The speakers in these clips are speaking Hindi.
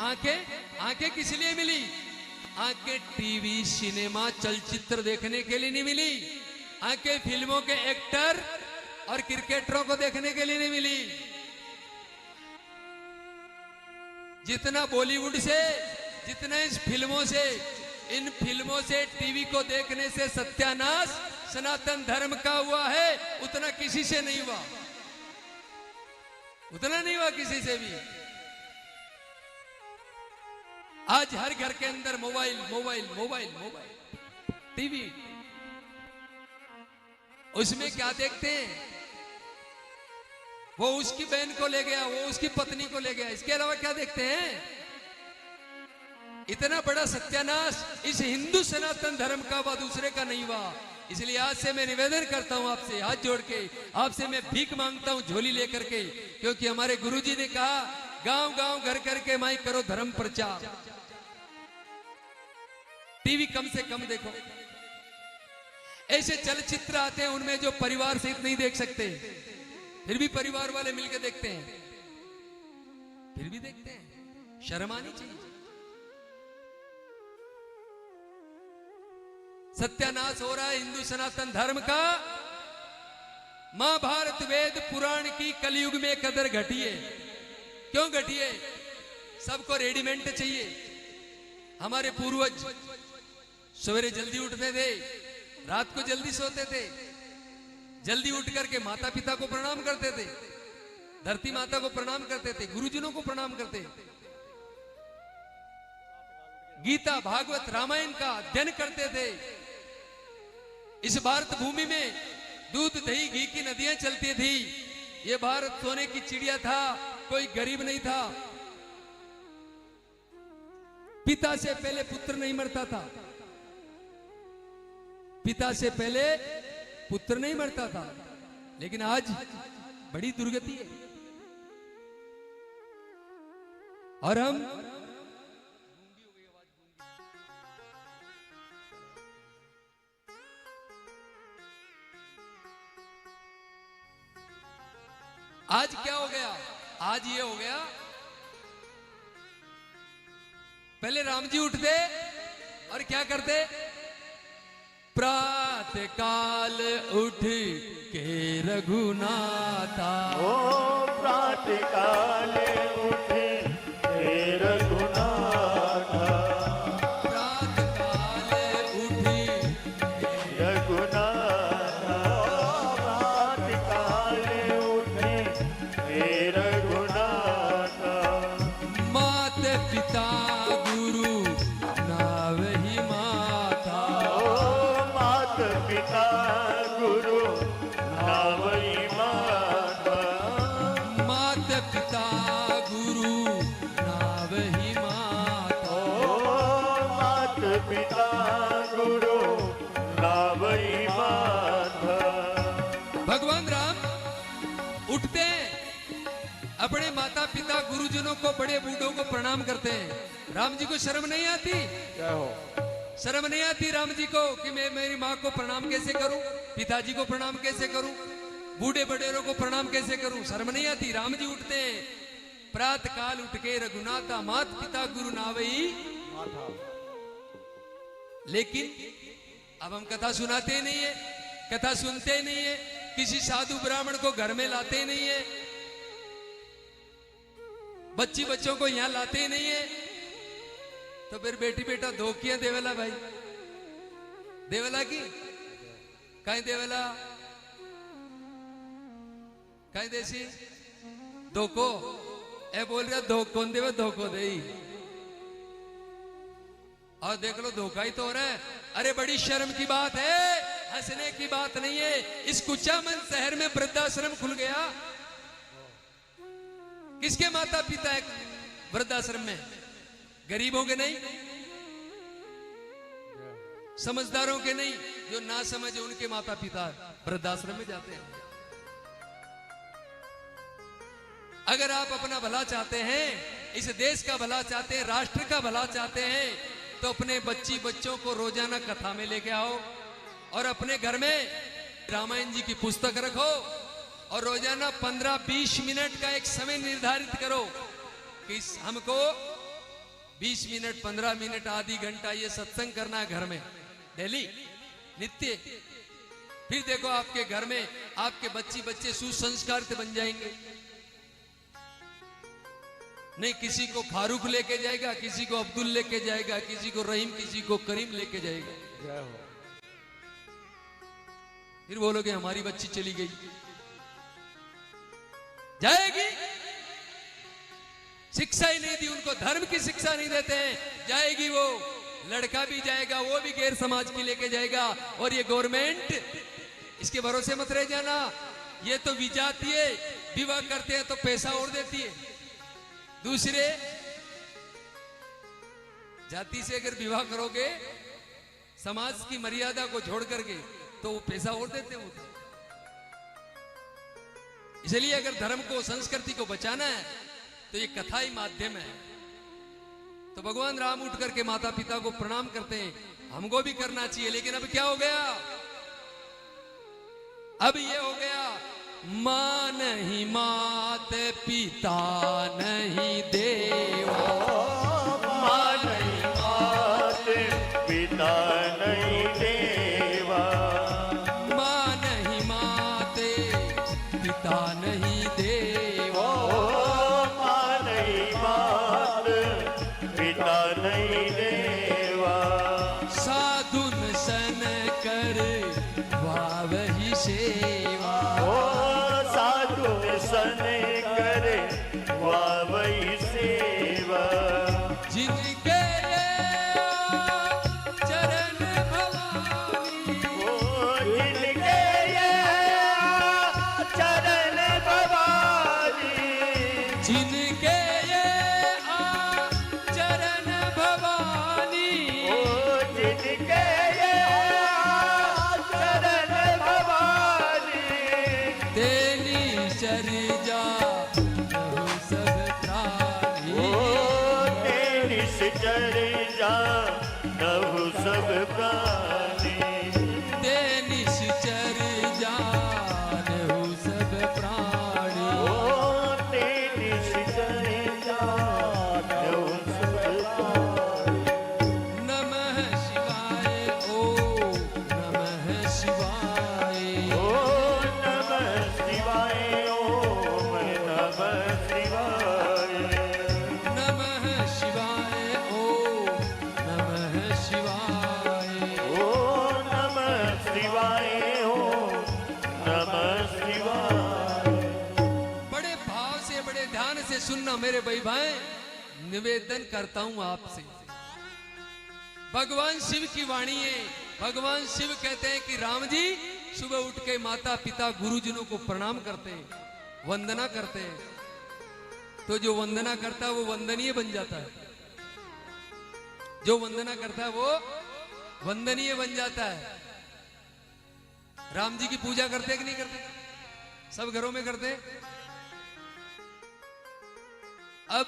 आंखें आंखें किस लिए मिली? आंखें टीवी सिनेमा चलचित्र देखने के लिए नहीं मिली। आंखें फिल्मों के एक्टर और क्रिकेटरों को देखने के लिए नहीं मिली। जितना बॉलीवुड से, जितना इस फिल्मों से, इन फिल्मों से, टीवी को देखने से सत्यानाश सनातन धर्म का हुआ है, उतना किसी से नहीं हुआ। उतना नहीं हुआ किसी से भी। आज हर घर के अंदर mobile mobile mobile mobile, TV. उसमें क्या देखते हैं? वो उसकी बहन को ले गया, वो उसकी पत्नी को ले गया, इसके अलावा क्या देखते हैं? इतना बड़ा सत्यानाश इस हिंदू सनातन धर्म का व दूसरे का नहीं हुआ। इसलिए आज से मैं निवेदन करता हूं आपसे, हाथ जोड़ के आपसे मैं भीख मांगता हूं झोली लेकर के, क्योंकि हमारे गुरुजी ने कहा गांव गांव घर करके माई करो धर्म प्रचार। टीवी कम से कम देखो। ऐसे चलचित्र आते हैं उनमें जो परिवार सहित नहीं देख सकते, फिर भी परिवार वाले मिलकर देखते हैं, फिर भी देखते हैं। शर्म आनी चाहिए। सत्यानाश हो रहा है हिंदू सनातन धर्म का। महाभारत वेद पुराण की कलयुग में कदर घटी है। क्यों घटी है? सबको रेडीमेड चाहिए। हमारे पूर्वज सवेरे जल्दी उठते थे, रात को जल्दी सोते थे, जल्दी उठ करके माता पिता को प्रणाम करते थे, धरती माता को प्रणाम करते थे, गुरुजनों को प्रणाम करते, गीता भागवत रामायण का अध्ययन करते थे। इस भारत भूमि में दूध दही घी की नदियां चलती थी। ये भारत सोने की चिड़िया था, कोई गरीब नहीं था। पिता से पहले पुत्र नहीं मरता था, पिता से पहले पुत्र नहीं मरता था। लेकिन आज बड़ी दुर्गति है। और हम आज क्या हो गया? आज ये हो गया, पहले राम जी उठते और क्या करते? प्रातः काल उठ के रघुनाथा, ओ प्रातः काल उठ के रघुनाथा, प्रातः काल उठ रघुनाथा, प्रातः काल उठ के रघुनाथा, मात पिता गुरु नावहि माता, मात पिता गुरु नावई माता, मात पिता गुरु नावहि माता, मात पिता गुरु नावई माता। भगवान राम उठते हैं, अपने माता पिता गुरुजनों को, बड़े बूढ़ों को प्रणाम करते हैं। राम जी को शर्म नहीं आती? क्या हो? शर्म नहीं आती राम जी को कि मैं मेरी माँ को प्रणाम कैसे करूं, पिताजी को प्रणाम कैसे करूं, बूढ़े बड़ेरों को प्रणाम कैसे करूं? शर्म नहीं आती? राम जी उठते हैं, प्रातः काल उठ के रघुनाथा, मात पिता गुरु नावई। लेकिन अब हम कथा सुनाते नहीं है, कथा सुनते नहीं है, किसी साधु ब्राह्मण को घर में लाते नहीं है, बच्ची बच्चों को यहां लाते नहीं है, तो फिर बेटी बेटा धोकियां देवेला भाई, देवेला की कहीं देवेला, कहीं देसी धोको ए बोल रहा धोखो देवे, धोखो दे। और देख लो धोखा ही तो हो रहा है। अरे बड़ी शर्म की बात है, हंसने की बात नहीं है। इस कुचामन शहर में वृद्धाश्रम खुल गया। किसके माता पिता है वृद्धाश्रम में? गरीबों के नहीं, समझदारों के नहीं, जो ना समझे उनके माता पिता वृद्धाश्रम में जाते हैं। अगर आप अपना भला चाहते हैं, इस देश का भला चाहते हैं, राष्ट्र का भला चाहते हैं, तो अपने बच्ची बच्चों को रोजाना कथा में लेके आओ और अपने घर में रामायण जी की पुस्तक रखो और रोजाना 15-20 मिनट का एक समय निर्धारित करो कि हमको 20 मिनट 15 मिनट आधी घंटा ये सत्संग करना है घर में डेली नित्य। फिर देखो आपके घर में आपके बच्चे सुसंस्कारित बन जाएंगे। नहीं किसी को फारूक लेके जाएगा, किसी को अब्दुल लेके जाएगा, किसी को रहीम, किसी को करीम लेके जाएगा। जय हो। फिर बोलोगे हमारी बच्ची चली गई, जाएगी। शिक्षा ही नहीं दी उनको, धर्म की शिक्षा नहीं देते हैं, जाएगी वो। लड़का भी जाएगा, वो भी गैर समाज की लेके जाएगा। और ये गवर्नमेंट, इसके भरोसे मत रह जाना। ये तो विजातीय विवाह करते हैं तो पैसा और देती है। दूसरे जाति से अगर विवाह करोगे समाज की मर्यादा को छोड़ करके तो वो पैसा और देते हैं। इसलिए अगर धर्म को संस्कृति को बचाना है तो ये कथा ही माध्यम है। तो भगवान राम उठ करके माता पिता को प्रणाम करते हैं, हमको भी करना चाहिए। लेकिन अब क्या हो गया, अब ये हो गया मां नहीं मात पिता नहीं देवा, मां नहीं मात पिता नहीं देवा, मां नहीं मात पिता नहीं देवा, मां नहीं मात पिता नहीं देवा। साधुन सन कर वावहि सेवा, साधु सने करे वावई सेवा, जिनके चरण भवानी, जिनके चरण भवानी, जिनके चरण भवानी, जिनके चरण भवानी, तेरी चर्चा लहु सब प्राणी, तेरी चर्चा नभु सब प्राणी, तेरी चर्चा लहु सब प्राणी। तेरी चर्चा नभु सब प्राणी। नमः शिवाय ओम नमः शिवाय, ओम नमः शिवाय, ओम नमः शिवाय, नमः शिवाय ओम नमः शिवाय। ओम नमः शिवाय, ओम नमः शिवाय। बड़े भाव से बड़े ध्यान से सुनना मेरे भाई, निवेदन करता हूं आपसे। भगवान शिव की वाणी है। भगवान शिव कहते हैं कि राम जी सुबह उठ के माता पिता गुरुजनों को प्रणाम करते हैं, वंदना करते हैं। तो जो वंदना करता है वो वंदनीय बन जाता है। जो वंदना करता है वो वंदनीय बन जाता है। राम जी की पूजा करते हैं कि नहीं करते? सब घरों में करते हैं। अब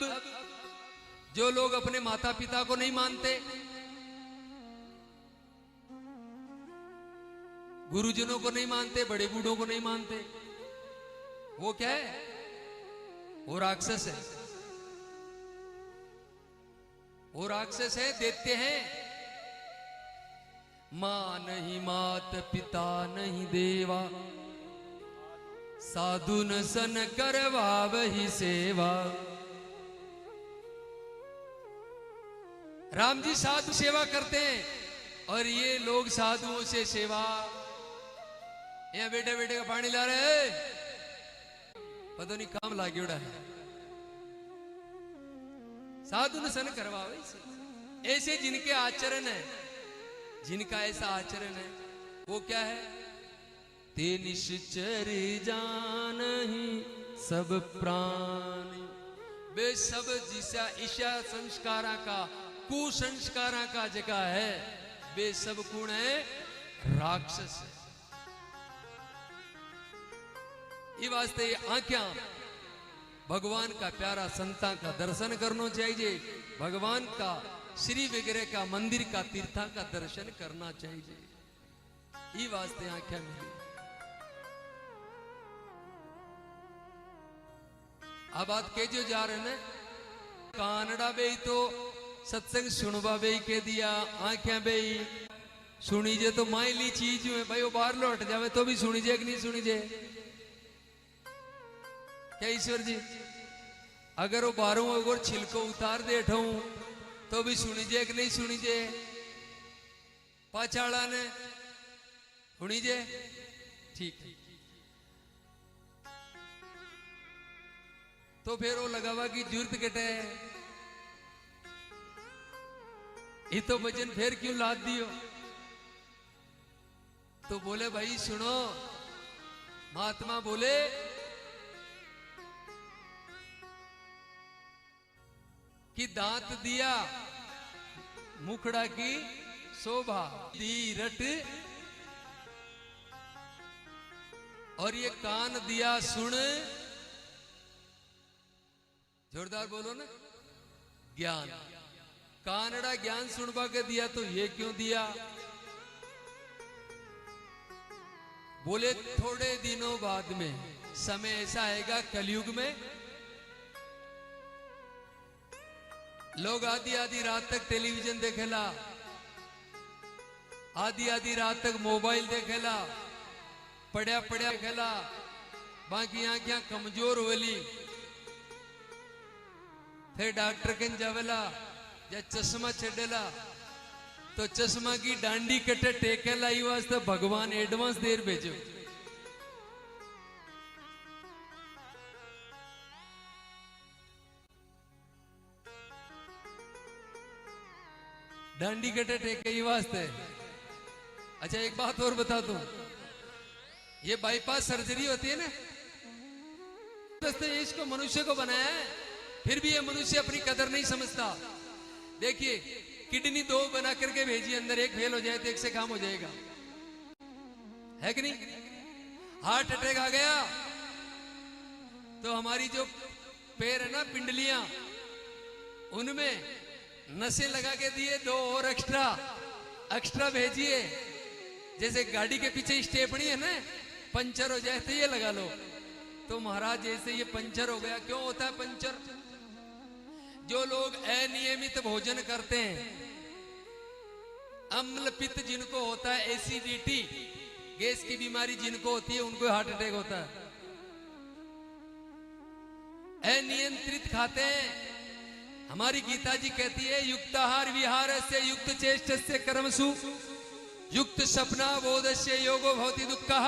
जो लोग अपने माता पिता को नहीं मानते, गुरुजनों को नहीं मानते, बड़े बूढ़ों को नहीं मानते, वो क्या है? वो राक्षस है। वो राक्षस है। देते हैं मां नहीं मात पिता नहीं देवा, साधु न सन करवा वही सेवा। राम जी साधु सेवा करते हैं और ये लोग साधुओं से सेवा, यहाँ बेटे बेटे का पानी ला रहे हैं, पता नहीं काम लागे उड़ा है। साधु न सन करवा वही। ऐसे जिनके आचरण है, जिनका ऐसा आचरण है, वो क्या है? ते निश्चर जानहि सब प्राणी। वे सब जिसा ईशा संस्कारा का, कुसंस्कारा का जगह है, वे सब गुण है राक्षस है। ये वास्ते आंखें भगवान का प्यारा संता का दर्शन करना चाहिए। भगवान का श्री वगैरह का मंदिर का तीर्था का दर्शन करना चाहिए। ये वास्ते आंखें मिली। अब बात के जो जा रहे हैं कानड़ा बे तो सत्संग सुनवा बे कह दिया आंखें बे सुनी जे तो माइली चीज है भाई वो बाहर लौट जावे तो भी सुनी जे कि नहीं सुनी जे क्या ईश्वर जी अगर वो बारों अगर छिलको उतार दे ठूं तो भी सुनी जे कि नहीं सुनी जे पाचाड़ा ने सुनी जे ठीक है तो फिर वो लगावा की जरूरत कटे ये तो वजन फिर क्यों लाद दियो तो बोले भाई सुनो महात्मा बोले कि दांत दिया मुखड़ा की शोभा दी रट और ये कान दिया सुन जोरदार बोलो ना ज्ञान कानड़ा ज्ञान सुनवा के दिया तो ये क्यों दिया बोले थोड़े दिनों बाद में समय ऐसा आएगा कलयुग में लोग आधी आधी रात तक टेलीविजन देखेला आधी आधी रात तक मोबाइल देखेला पढ़या पढ़या देखेला बाकी आंखें कमजोर होली फिर डॉक्टर के जावेला या चश्मा छेडेला तो चश्मा की डांडी कटे टेकेला ही वास्ते भगवान एडवांस देर भेजो डांडी कटे टेके ही वास्ते अच्छा एक बात और बता दूं ये बाईपास सर्जरी होती है ना इसको मनुष्य को बनाया है फिर भी ये मनुष्य अपनी कदर नहीं समझता देखिए किडनी 2 बना करके भेजी अंदर एक फेल हो जाए तो एक से काम हो जाएगा है कि नहीं हार्ट अटैक आ गया तो हमारी जो पैर है ना पिंडलियां उनमें नसें लगा के दिए 2 और एक्स्ट्रा भेजिए जैसे गाड़ी के पीछे स्टेपनी है ना पंचर हो जाए तो ये लगा लो तो महाराज जैसे ये पंचर हो गया क्यों होता है पंचर जो लोग अनियमित भोजन करते हैं अम्ल पित्त जिनको होता है एसिडिटी गैस की बीमारी जिनको होती है उनको हार्ट अटैक होता है अनियंत्रित खाते हैं हमारी गीता जी कहती है युक्ताहार विहार से युक्त चेष्ट से कर्मसु युक्त सपना बोध से योगो भवति दुःखः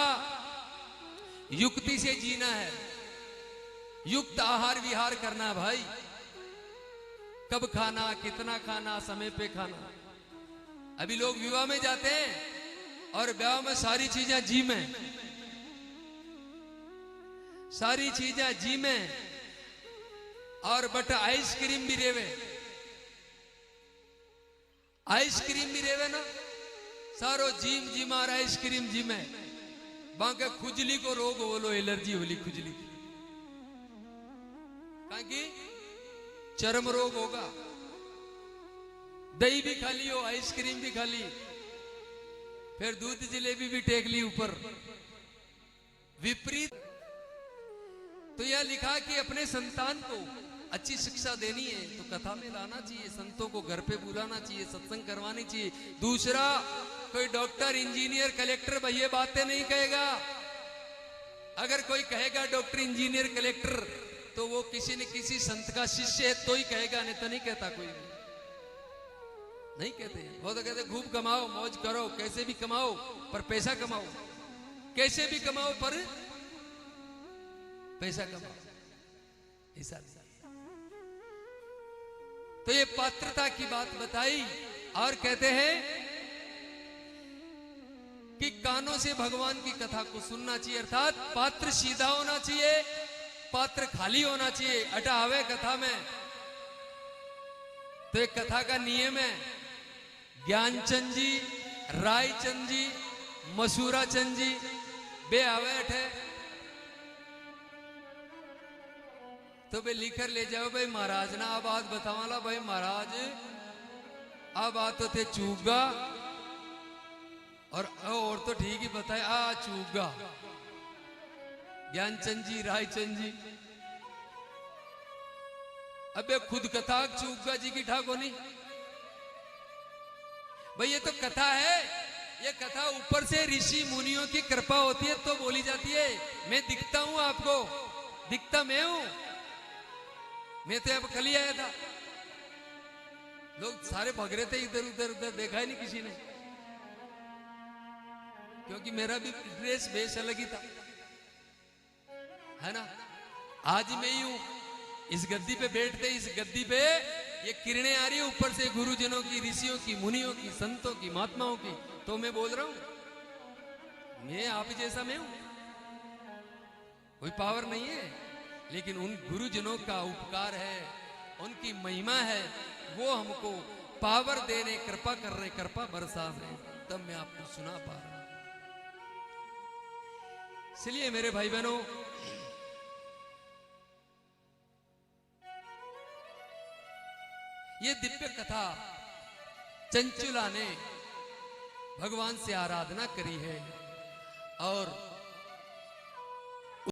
युक्ति से जीना है युक्त आहार विहार करना भाई कब खाना कितना खाना समय पे खाना अभी लोग विवाह में जाते हैं और विवाह में सारी चीजें जी में और बट आइसक्रीम भी रेवे ना सारो जिमार आइसक्रीम जी में बांके खुजली को रोग बोलो एलर्जी होली खुजली की चर्म रोग होगा दही भी खा ली हो आइसक्रीम भी खा ली फिर दूध जलेबी भी टेक ली ऊपर विपरीत तो यह लिखा कि अपने संतान को अच्छी शिक्षा देनी है तो कथा में लाना चाहिए संतों को घर पे बुलाना चाहिए सत्संग करवानी चाहिए दूसरा कोई डॉक्टर इंजीनियर कलेक्टर भाई ये बातें नहीं कहेगा अगर कोई कहेगा डॉक्टर इंजीनियर कलेक्टर तो वो किसी न किसी संत का शिष्य है तो ही कहेगा नहीं तो नहीं कहता कोई नहीं कहते वो तो कहते खूब कमाओ मौज करो कैसे भी कमाओ पर पैसा कमाओ कैसे भी कमाओ पर पैसा कमाओ ऐसा तो ये पात्रता की बात बताई और कहते हैं कि कानों से भगवान की कथा को सुनना चाहिए अर्थात पात्र सीधा होना चाहिए पात्र खाली होना चाहिए अटावे कथा में तो एक कथा का नियम है ज्ञानचंद जी रायचंद जी मसूरा चंद जी बे आवे अठे तो बे लिखकर ले जाओ भाई महाराज ना आ बात बतावाला भाई महाराज आ बात तो थे चूगा और तो ठीक ही बताए आ चूगा ज्ञानचंद जी रायचंद जी अबे खुद कथा चूगा जी की ठाको नहीं भाई ये तो कथा है, ये कथा ऊपर से ऋषि मुनियों की कृपा होती है तो बोली जाती है। मैं दिखता हूं आपको, दिखता मैं हूं। मैं तो अब कल ही आया था, लोग सारे भग रहे थे इधर उधर, उधर देखा ही नहीं किसी ने, क्योंकि मेरा भी ड्रेस बेस अलग ही था, है ना। आज मैं ही हूं, इस गद्दी पे बैठते, इस गद्दी पे ये किरणें आ रही है ऊपर से गुरुजनों की, ऋषियों की, मुनियों की, संतों की, महात्माओं की, तो मैं बोल रहा हूं मैं आप जैसा मैं हूं। कोई पावर नहीं है, लेकिन उन गुरुजनों का उपकार है, उनकी महिमा है, वो हमको पावर दे रहे, कृपा कर रहे, कृपा बरसा रहे, तब मैं आपको सुना पा रहा हूं। इसलिए मेरे भाई बहनों, ये दिव्य कथा चंचुला ने भगवान से आराधना करी है।